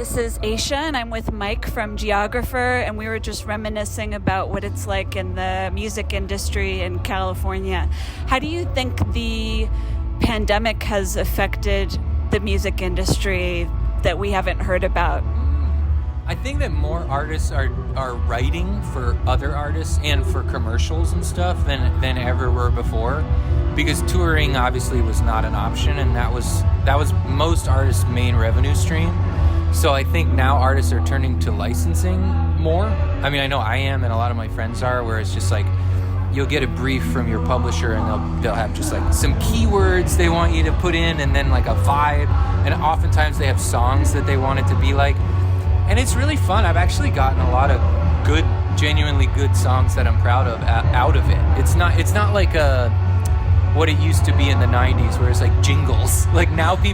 This is Aisha, and I'm with Mike from Geographer, and we were just reminiscing about what it's like in the music industry in California. How do you think the pandemic has affected the music industry that we haven't heard about? I think that more artists are writing for other artists and for commercials and stuff than ever were before, because touring obviously was not an option, and that was most artists' main revenue stream. So I think now artists are turning to licensing more. I mean, I know I am, and a lot of my friends are, where it's just like you'll get a brief from your publisher, and they'll have just like some keywords they want you to put in, and then like a vibe, and oftentimes they have songs that they want it to be like. And it's really fun. I've actually gotten a lot of good, genuinely good songs that I'm proud of out of it. It's not like what it used to be in the 90s, where it's like jingles. Like now they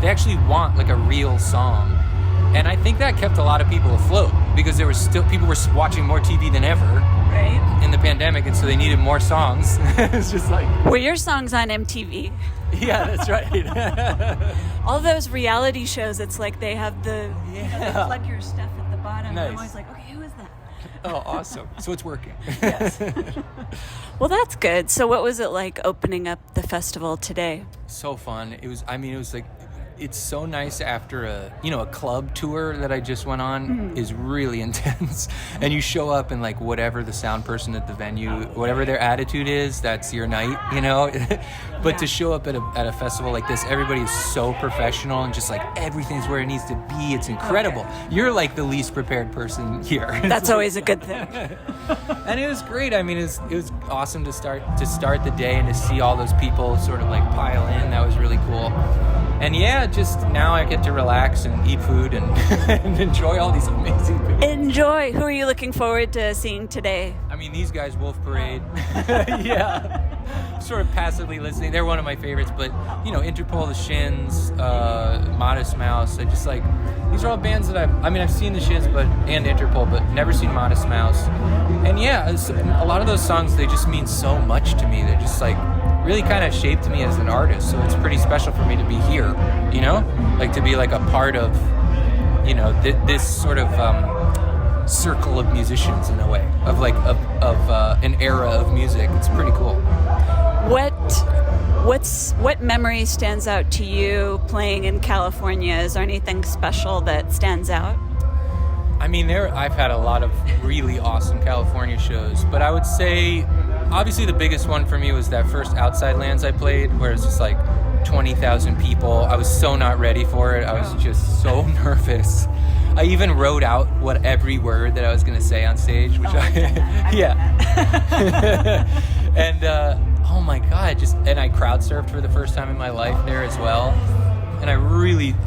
actually want like a real song. And I think that kept a lot of people afloat, because people were watching more TV than ever. Right. In the pandemic, and so they needed more songs. It's just like... Were your songs on MTV? Yeah, that's right. All those reality shows, it's like they have they plug your stuff at the bottom. Nice. I'm always like, okay, who is that? Oh, awesome. So it's working. Yes. Well, that's good. So what was it like opening up the festival today? So fun. It was like, it's so nice after a club tour that I just went on is really intense. And you show up and like whatever the sound person at the venue, whatever their attitude is, that's your night, But to show up at a festival like this, everybody is so professional and just like everything's where it needs to be. It's incredible. Okay. You're like the least prepared person here. That's always a good thing. And it was great. I mean, it was awesome to start the day and to see all those people sort of like pile in. That was really cool. And yeah, just now I get to relax and eat food and, and enjoy all these amazing people. Enjoy. Who are you looking forward to seeing today? I mean, these guys, Wolf Parade. Yeah. Sort of passively listening. They're one of my favorites, but, Interpol, The Shins, Modest Mouse. I just like, these are all bands that I've seen The Shins and Interpol, but never seen Modest Mouse. And yeah, a lot of those songs, they just mean so much to me. They're just like, really kind of shaped me as an artist, so it's pretty special for me to be here, like to be like a part of, this sort of circle of musicians in a way, of like of an era of music. It's pretty cool. What memory stands out to you playing in California? Is there anything special that stands out? I mean, I've had a lot of really awesome California shows, but I would say obviously the biggest one for me was that first Outside Lands I played, where it's just like 20,000 people. I was so not ready for it. I was just so nervous. I even wrote out every word that I was going to say on stage, which and oh my God, and I crowd surfed for the first time in my life there as well. And I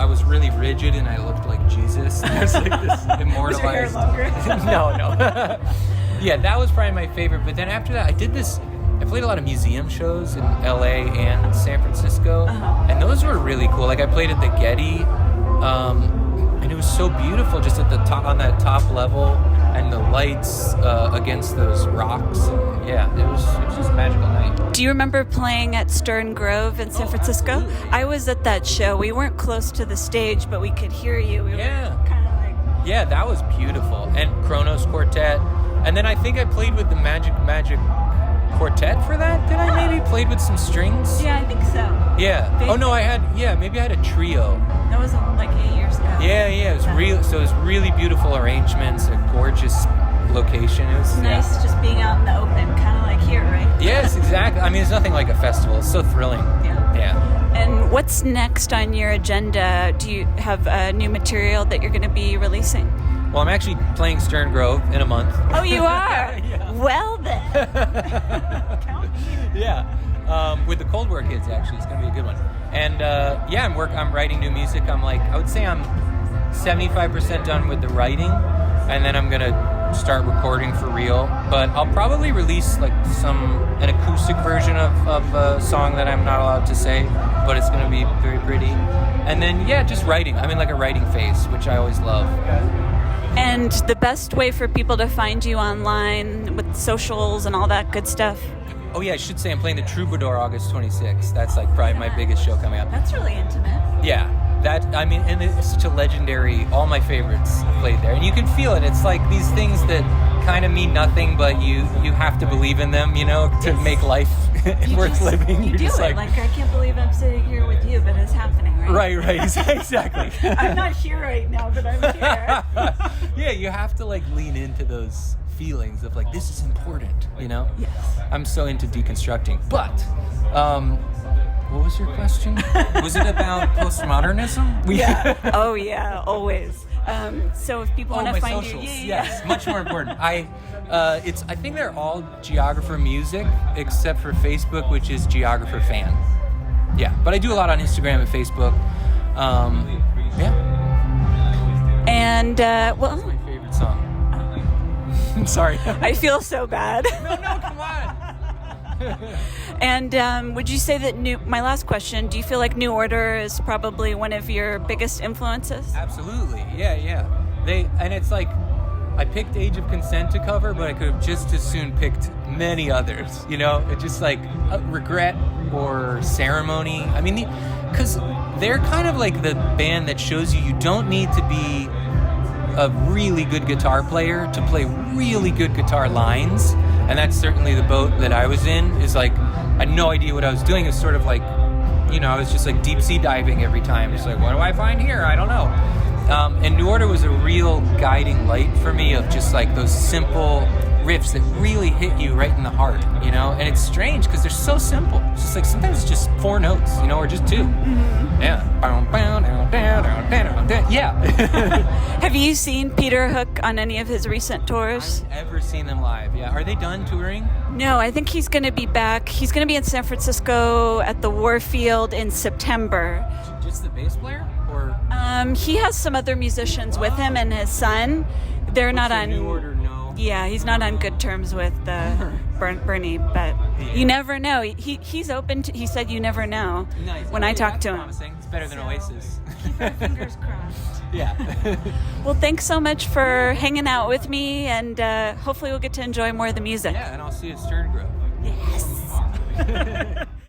was really rigid, and I looked like Jesus. I was like this immortalized. Was your hair longer? No. Yeah, that was probably my favorite. But then after that, I played a lot of museum shows in LA and San Francisco. And those were really cool. Like I played at the Getty, and it was so beautiful just at the top, on that top level, and the lights against those rocks. And yeah, it was just a magical night. Do you remember playing at Stern Grove in San Francisco? Absolutely. I was at that show. We weren't close to the stage, but we could hear you. We were kind of like... Yeah, that was beautiful. And Kronos Quartet. And then I think I played with the Magic Quartet for that. Did I maybe played with some strings? Yeah, I think so. Yeah. Maybe I had a trio. That was like 8 years ago. Yeah, it was real. So it was really beautiful arrangements, a gorgeous location. It was nice just being out in the open, kind of like here, right? Yes, exactly. I mean, it's nothing like a festival. It's so thrilling. Yeah. And what's next on your agenda? Do you have new material that you're going to be releasing? Well, I'm actually playing Stern Grove in a month. Oh, you are? Yeah. Well, then. Count me in. Yeah. With the Cold War Kids, actually. It's going to be a good one. And, I'm writing new music. I would say I'm 75% done with the writing, and then I'm going to start recording for real. But I'll probably release like an acoustic version of a song that I'm not allowed to say, but it's going to be very pretty. And then, just writing. I'm in like a writing phase, which I always love. And the best way for people to find you online with socials and all that good stuff? Oh yeah, I should say I'm playing the Troubadour August 26th. That's like probably my biggest show coming up. That's really intimate. Yeah. And it's such a legendary. All my favorites played there, and you can feel it. It's like these things that kind of mean nothing, but you have to believe in them, to make life worth living. You do it. Like, I can't believe I'm sitting here with you, but it's happening, right? Right, exactly. I'm not here right now, but I'm here. Yeah, you have to lean into those feelings of this is important, Yes. I'm so into deconstructing. But what was your question? Was it about postmodernism? Yeah. Oh yeah, always. So if people want to find socials. you, Yes, much more important. I think they're all Geographer music except for Facebook, which is Geographer fan. Yeah, but I do a lot on Instagram and Facebook. Yeah. And That's my favorite song. I'm sorry. I feel so bad. No, come on. And would you say that my last question, do you feel like New Order is probably one of your biggest influences? Absolutely. Yeah. It's like I picked Age of Consent to cover, but I could have just as soon picked many others. It's just Regret or Ceremony. I mean, because they're kind of like the band that shows you don't need to be a really good guitar player to play really good guitar lines. And that's certainly the boat that I was in, is I had no idea what I was doing. It's sort of I was just deep sea diving every time. It's what do I find here? I don't know. And New Order was a real guiding light for me of just those simple riffs that really hit you right in the heart, And it's strange because they're so simple. It's just sometimes it's just 4 notes, or just 2. Mm-hmm. Yeah. Yeah. Have you seen Peter Hook on any of his recent tours? I've ever seen them live, yeah. Are they done touring? No, I think he's going to be back. He's going to be in San Francisco at the Warfield in September. Just the bass player? Or he has some other musicians with him and his son. They're not on New Order, no. Yeah, he's not on good terms with Bernie, but you never know. He's open to, he said you never know. Nice. When I talk to him. Promising. It's better than Oasis. Keep our fingers crossed. Yeah. Well, thanks so much for hanging out with me, and hopefully we'll get to enjoy more of the music. Yeah, and I'll see you at Stern Grove. Yes.